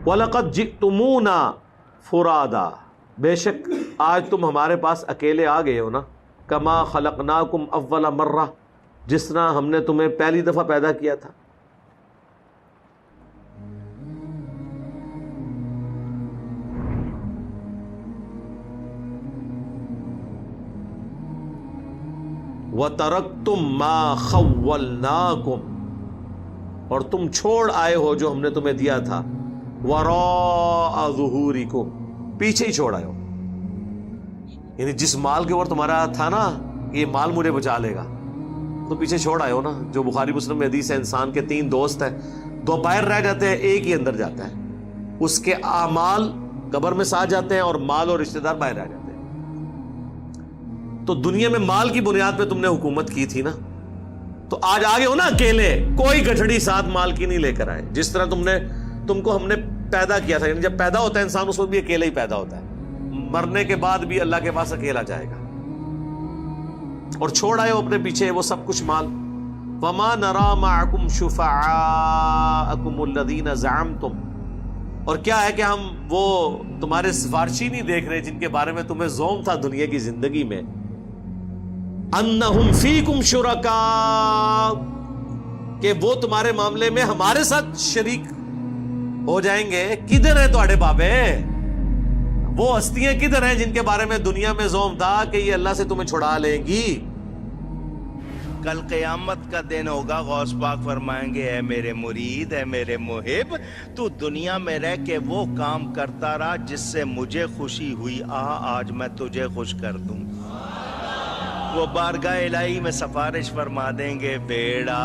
وَلَقَدْ جِئْتُمُونَا فُرَادَا، بے شک آج تم ہمارے پاس اکیلے آ گئے ہو نا، کما خلقناکم اول مرہ، جس طرح ہم نے تمہیں پہلی دفعہ پیدا کیا تھا. وَتَرَكْتُمْ مَا خَوَّلْنَاكُمْ، اور تم چھوڑ آئے ہو جو ہم نے تمہیں دیا تھا، وَرَاءَ ظُهُورِكُمْ، پیچھے ہی چھوڑ آئے ہو. یعنی جس مال کے اوپر تمہارا تھا نا یہ مال مجھے بچا لے گا، تو پیچھے چھوڑ آئے ہو نا. جو بخاری مسلم میں حدیث ہے، انسان کے 3 دوست ہیں، 2 باہر رہ جاتے ہیں، ایک ہی اندر جاتا ہے. اس کے اعمال قبر میں ساتھ جاتے ہیں اور مال اور رشتہ دار باہر رہ جاتے ہیں. تو دنیا میں مال کی بنیاد پہ تم نے حکومت کی تھی نا، تو آج آگے ہو نا اکیلے، کوئی گٹھڑی ساتھ مال کی نہیں لے کر آئے. جس طرح تم کو ہم نے پیدا کیا تھا، یعنی جب پیدا ہوتا ہے انسان اس وقت بھی اکیلے ہی پیدا ہوتا ہے، مرنے کے بعد بھی اللہ کے پاس اکیلا جائے گا. اور چھوڑ آئے ہو اپنے پیچھے وہ سب کچھ مال. وَمَا نَرَا مَعَكُمْ شُفَعَاءَكُمُ الَّذِينَ زَعَمْتُمْ، اور کیا ہے کہ ہم وہ تمہارے سفارشی نہیں دیکھ رہے جن کے بارے میں تمہیں زوم تھا دنیا کی زندگی میں، انہم فیکم شرکاء، کہ وہ تمہارے معاملے میں ہمارے ساتھ شریک ہو جائیں گے. کدھر ہیں تمہارے بابے؟ وہ ہستیاں کدھر ہیں جن کے بارے میں دنیا میں زوم تھا کہ یہ اللہ سے تمہیں چھڑا لیں گی؟ کل قیامت کا دن ہوگا، غوث پاک فرمائیں گے اے میرے مرید، اے میرے محب، تو دنیا میں رہ کے وہ کام کرتا رہا جس سے مجھے خوشی ہوئی، آج میں تجھے خوش کر دوں. وہ بارگاہ الہی میں سفارش فرما دیں گے، بیڑا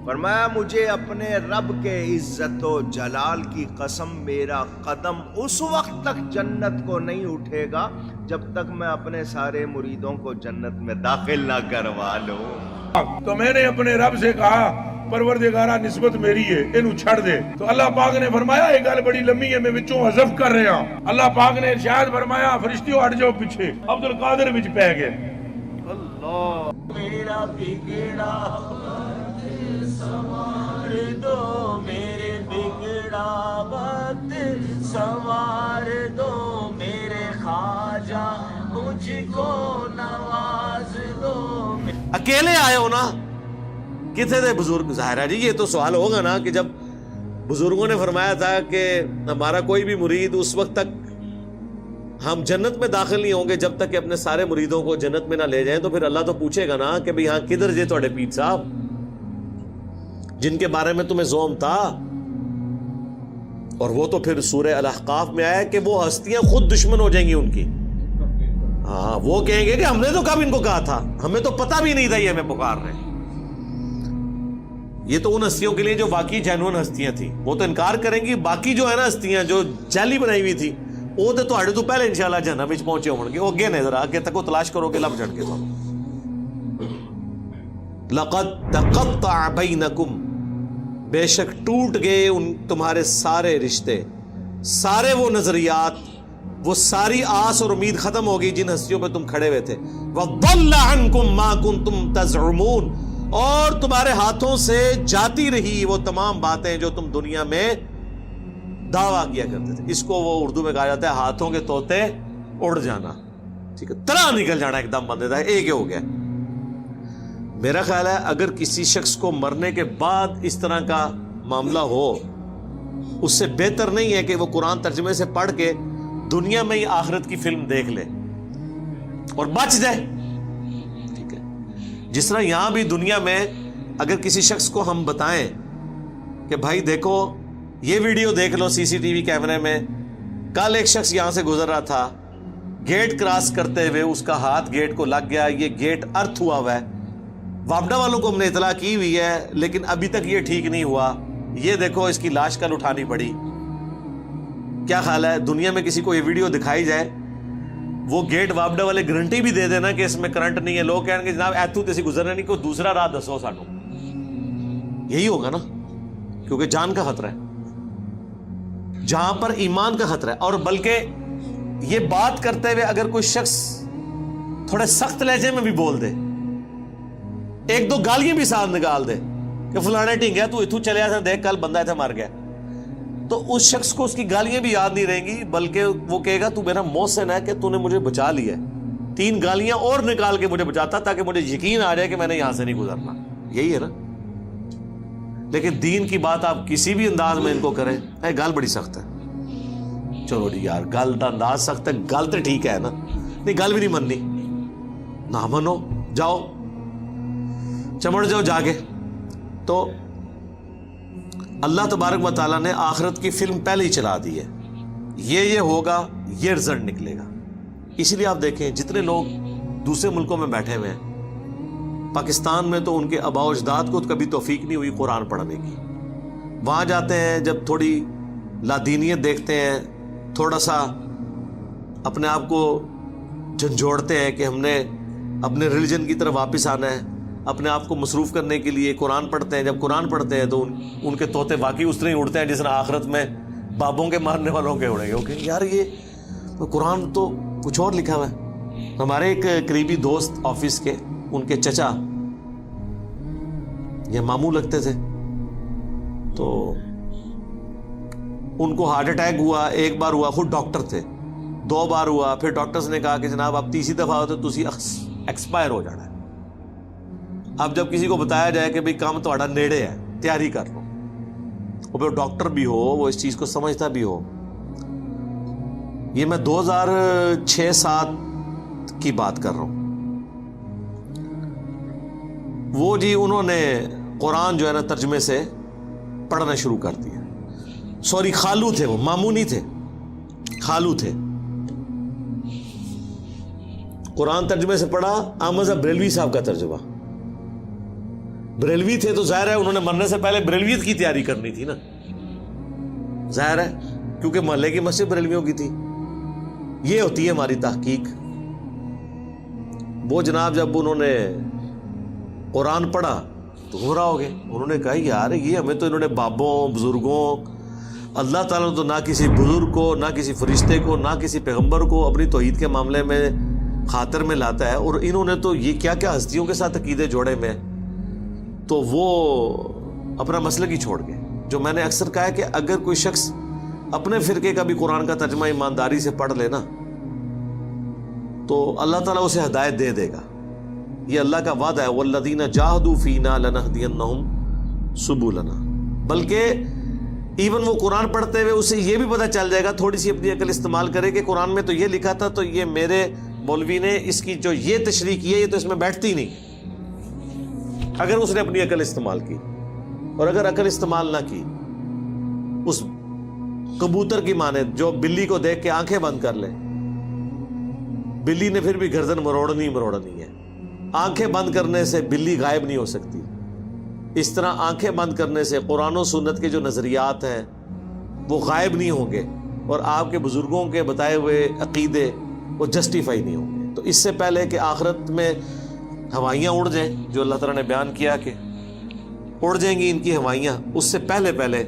فرمایا مجھے اپنے رب کے عزت و جلال کی قسم، میرا قدم اس وقت تک جنت کو نہیں اٹھے گا جب تک میں اپنے سارے مریدوں کو جنت میں داخل نہ کروا لوں. تو میں نے اپنے رب سے کہا پروردگارہ نسبت میری ہے، انہوں چھڑ دے. تو اللہ پاک نے فرمایا یہ گل بڑی لمبی ہے، میں وچوں حذف کر رہا ہوں. اللہ پاک نے ارشاد فرمایا فرشتیوں ہٹ جاؤ پیچھے. عبد القادر وچ پہ گئے. اللہ میرا بگڑا سوار دو، میرے بگڑا وقت سوار دو، میرے خواجہ مجھ کو نواز دو. اکیلے آئے ہو نا، کتنے تھے بزرگ؟ ظاہر ہے جی یہ تو سوال ہوگا نا کہ جب بزرگوں نے فرمایا تھا کہ ہمارا کوئی بھی مرید اس وقت تک ہم جنت میں داخل نہیں ہوں گے جب تک کہ اپنے سارے مریدوں کو جنت میں نہ لے جائیں، تو پھر اللہ تو پوچھے گا نا کہ بھئی ہاں کدھر جے توڑے پیر صاحب جن کے بارے میں تمہیں زوم تھا. اور وہ تو پھر سورہ الاحقاف میں آیا کہ وہ ہستیاں خود دشمن ہو جائیں گی ان کی. ہاں وہ کہیں گے کہ ہم نے تو کب ان کو کہا تھا، ہمیں تو پتہ بھی نہیں تھا یہ ہمیں پکار رہے ہیں. یہ تو ان ہستیوں کے لیے جو واقعی جینوئن ہستیاں تھیں، وہ تو انکار کریں گی. باقی جو ہے نا ہستیاں جو جعلی بنائی ہوئی تھی، وہ تو پہلے انشاءاللہ جہنم وچ پہنچے ہوں گے. وہ اگے نے ذرا اگے تک تلاش کرو گے لب جھڑ کے. تو لقد تقطع بینکم، بے شک ٹوٹ گئے ان تمہارے سارے رشتے، سارے وہ نظریات، وہ ساری آس اور امید ختم ہو گئی جن ہستیوں پہ تم کھڑے ہوئے تھے. وَضَلَّ عَنْكُمْ مَا كُنْتُمْ تَزْعُمُونَ، اور تمہارے ہاتھوں سے جاتی رہی وہ تمام باتیں جو تم دنیا میں دعویٰ کیا کرتے تھے. اس کو وہ اردو میں کہا جاتا ہے ہاتھوں کے طوطے اڑ جانا. ٹھیک ہے، طرح نکل جانا ایک دم بندے تھا، ایک ہو گیا. میرا خیال ہے اگر کسی شخص کو مرنے کے بعد اس طرح کا معاملہ ہو، اس سے بہتر نہیں ہے کہ وہ قرآن ترجمے سے پڑھ کے دنیا میں ہی آخرت کی فلم دیکھ لے اور بچ جائے. ٹھیک ہے، جس طرح یہاں بھی دنیا میں اگر کسی شخص کو ہم بتائیں کہ بھائی دیکھو یہ ویڈیو دیکھ لو سی سی ٹی وی کیمرے میں، کل ایک شخص یہاں سے گزر رہا تھا، گیٹ کراس کرتے ہوئے اس کا ہاتھ گیٹ کو لگ گیا، یہ گیٹ ارتھ ہوا ہوا ہے، وابڈا والوں کو ہم نے اطلاع کی ہوئی ہے لیکن ابھی تک یہ ٹھیک نہیں ہوا، یہ دیکھو اس کی لاش کل اٹھانی پڑی. کیا خیال ہے دنیا میں کسی کو یہ ویڈیو دکھائی جائے، وہ گیٹ وابڈا والے گارنٹی بھی دے دینا کہ اس میں کرنٹ نہیں ہے، لوگ کہیں گے جناب ایتھو تیسی گزرنے نہیں، کوئی دوسرا راہ دسو سانو. یہی ہوگا نا، کیونکہ جان کا خطرہ ہے، جہاں پر ایمان کا خطرہ ہے. اور بلکہ یہ بات کرتے ہوئے اگر کوئی شخص تھوڑے سخت لہجے میں بھی بول دے، ایک دو گالیاں بھی ساتھ نکال دے کہ فلانے ٹھنگیا تو اتھو چلے آتا دیکھ کل بندہ ایسا مار گیا, تو اس شخص کو اس کی گالیاں بھی یاد نہیں رہیں گی, بلکہ وہ کہے گا تو میرا محسن ہے کہ تو نے مجھے بچا لیا ہے, 3 گالیاں اور نکال کے مجھے بچاتا تاکہ مجھے یقین آ جائے کہ میں نے یہاں سے نہیں گزرنا. یہی ہے نا. لیکن دین کی بات آپ کسی بھی انداز میں ان کو کریں, گال بڑی سخت ہے, چلو جی یار گل کا انداز سخت ہے, گل تو ٹھیک ہے نا, نہیں گل بھی نہیں مننی, نہ منو, جاؤ چمڑ جاؤ جا کے. تو اللہ تبارک و تعالیٰ نے آخرت کی فلم پہلے ہی چلا دی ہے, یہ ہوگا, یہ رزلٹ نکلے گا. اسی لیے آپ دیکھیں جتنے لوگ دوسرے ملکوں میں بیٹھے ہوئے ہیں, پاکستان میں تو ان کے آباء و اجداد کو کبھی توفیق نہیں ہوئی قرآن پڑھنے کی, وہاں جاتے ہیں جب تھوڑی لادینیت دیکھتے ہیں, تھوڑا سا اپنے آپ کو جھنجھوڑتے ہیں کہ ہم نے اپنے ریلیجن کی طرف واپس آنا ہے, اپنے آپ کو مصروف کرنے کے لیے قرآن پڑھتے ہیں. جب قرآن پڑھتے ہیں تو ان کے طوطے واقعی اس طرح ہی اڑتے ہیں جس طرح آخرت میں بابوں کے مارنے والوں کے اڑیں گے. اوکے یار یہ قرآن تو کچھ اور لکھا ہوا ہے. ہمارے ایک قریبی دوست آفس کے, ان کے چچا یہ ماموں لگتے تھے, تو ان کو ہارٹ اٹیک ہوا, ایک بار ہوا, خود ڈاکٹر تھے, 2 بار ہوا, پھر ڈاکٹرز نے کہا کہ جناب آپ تیسری دفعہ ہوتے تو تسی ایکسپائر ہو جانا ہے. اب جب کسی کو بتایا جائے کہ بھئی کام تہاڈا نیڑے ہے, تیاری کر لو, اور پھر ڈاکٹر بھی ہو, وہ اس چیز کو سمجھتا بھی ہو. یہ میں 2006-07 کی بات کر رہا ہوں. وہ جی انہوں نے قرآن جو ہے نا ترجمے سے پڑھنا شروع کر دیا. سوری خالو تھے, وہ ماموں نہیں تھے, خالو تھے. قرآن ترجمے سے پڑھا, احمد صاحب بریلوی صاحب کا ترجمہ. بریلوی تھے تو ظاہر ہے انہوں نے مرنے سے پہلے بریلویت کی تیاری کرنی تھی نا, ظاہر ہے, کیونکہ محلے کی مسجد بریلویوں کی تھی. یہ ہوتی ہے ہماری تحقیق. وہ جناب جب انہوں نے قرآن پڑھا تو گمراہ ہو گئے. انہوں نے کہا یار یہ ہمیں تو انہوں نے بابوں بزرگوں, اللہ تعالیٰ نے تو نہ کسی بزرگ کو, نہ کسی فرشتے کو, نہ کسی پیغمبر کو اپنی توحید کے معاملے میں خاطر میں لاتا ہے, اور انہوں نے تو یہ کیا کیا ہستیوں کے ساتھ عقیدے جوڑے میں. تو وہ اپنا مسلک ہی چھوڑ گئے. جو میں نے اکثر کہا ہے کہ اگر کوئی شخص اپنے فرقے کا بھی قرآن کا ترجمہ ایمانداری سے پڑھ لینا تو اللہ تعالیٰ اسے ہدایت دے دے گا. یہ اللہ کا وعدہ ہے, وَالَّذِينَ جَاهَدُوا فِينَا لَنَهْدِيَنَّهُمْ سُبُلَنَا. بلکہ ایون وہ قرآن پڑھتے ہوئے اسے یہ بھی پتہ چل جائے گا, تھوڑی سی اپنی عقل استعمال کرے کہ قرآن میں تو یہ لکھا تھا, تو یہ میرے مولوی نے اس کی جو یہ تشریح کی ہے یہ تو اس میں بیٹھتی نہیں, اگر اس نے اپنی عقل استعمال کی. اور اگر عقل استعمال نہ کی, اس کبوتر کی مانند جو بلی کو دیکھ کے آنکھیں بند کر لے, بلی نے پھر بھی گردن مروڑنی ہے. آنکھیں بند کرنے سے بلی غائب نہیں ہو سکتی. اس طرح آنکھیں بند کرنے سے قرآن و سنت کے جو نظریات ہیں وہ غائب نہیں ہوں گے, اور آپ کے بزرگوں کے بتائے ہوئے عقیدے وہ جسٹیفائی نہیں ہوں گے. تو اس سے پہلے کہ آخرت میں ہوائیاں اڑ جائیں, جو اللہ تعالیٰ نے بیان کیا کہ اڑ جائیں گی ان کی ہوائیاں, اس سے پہلے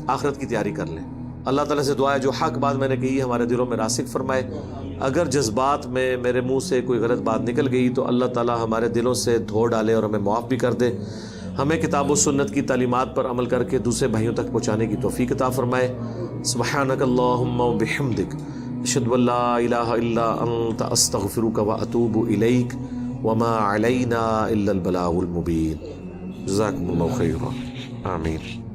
آخرت کی تیاری کر لیں. اللہ تعالیٰ سے دعا ہے جو حق بات میں نے کہی ہے ہمارے دلوں میں راسخ فرمائے. اگر جذبات میں میرے منہ سے کوئی غلط بات نکل گئی تو اللہ تعالیٰ ہمارے دلوں سے دھو ڈالے اور ہمیں معاف بھی کر دے. ہمیں کتاب و سنت کی تعلیمات پر عمل کر کے دوسرے بھائیوں تک پہنچانے کی توفیق عطا فرمائے. سبحانک اللہم و بحمدک, اشہد ان لا الہ الا انت, استغفرک و اتوب الیک, وما علینا الا البلاغ المبین. جزاکم اللہ خیرا. آمین.